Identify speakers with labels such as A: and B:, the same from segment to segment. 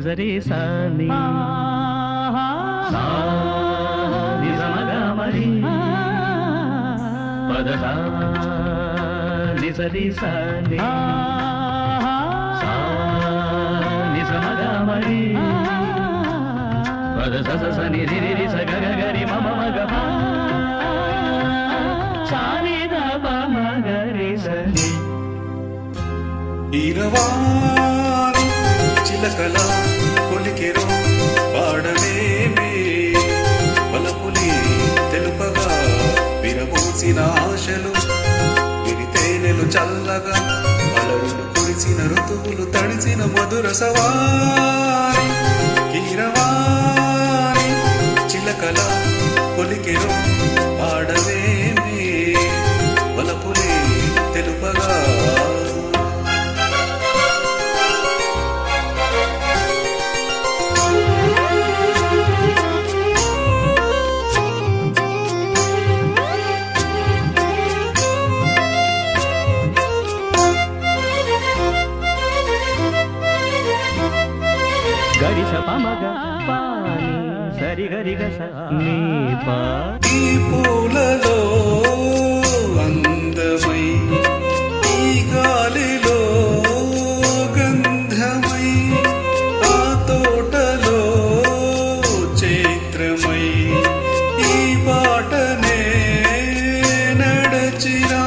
A: నిజరి సాని నిజమగా మరి పద నిజరి సాని నిజమగా మరి పద స ని రి రి స గ గ రి మ మ గ ప సా ని ద ప మ గ రి స ని
B: ఈరవాణి చిలకల కొలికెరో పాడవేమే వలపులి తెలుపగా విరబోసిన ఆశలు విరితేనెలు చల్లగా అలరులు కురిసిన ఋతువులు తడిసిన మధుర సవారి కీరవాణి చిలకల కొలికెరో పాడవేమే వలపులి తెలుపగా
A: గరి స ప మ గ పాని సరి గరి గ స ని ప
B: ఈ పూలలో అందమై ఈ గాలిలో గంధమై ఆ తోటలో చైత్రమై ఈ బాటనే నడచిరా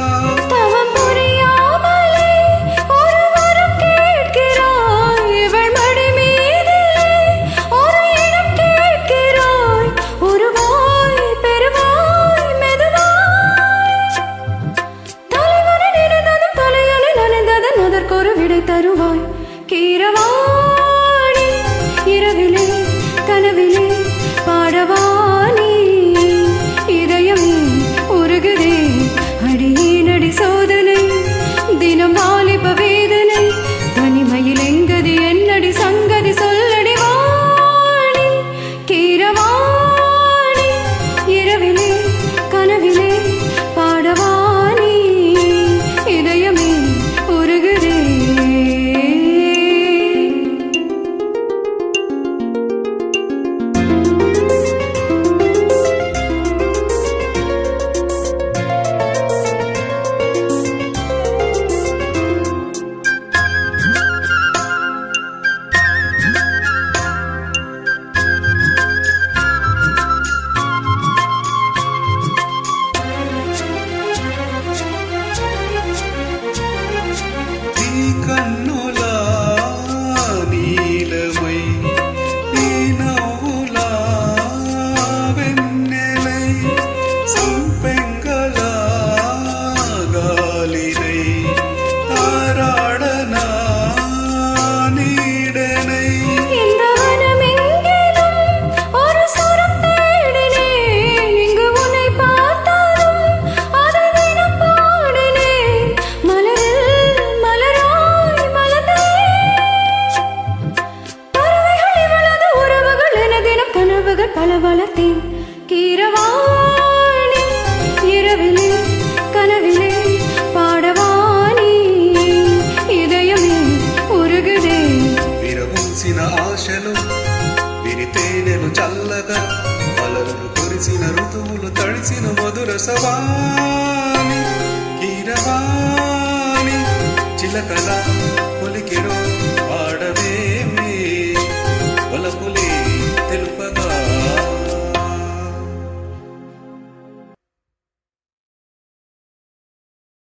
C: தருவாய் கீரவாணி இரவிலே கனவிலே பாடவாணி இதயம் உருகுதே அடியேனடி சோதனை தினம் வாலிப வேதனை தனிமையில் எங்கதி என்னடி சங்கதி சொல்லடி வாணி கீரவாணி இரவிலே கனவிலே பாடவாணி இதயமே உருகுதே
B: కన్నులా నీలమై నీ నవ్వులా వెన్నెలై సంపెంగలా గాలినై తారాడనా నీడనై
C: பலவளத்தேன் கீரவாணி இரவிலே கனவிலே பாடவாணி இதயமே உருகுதே
B: విరబూసిన ఆశలు విరితేనెలు చల్లగా అలరులు కురిసిన ఋతువులు తడిసిన మధుర సవాని కీరవాణి చిలకల కొలికెరో పాడవే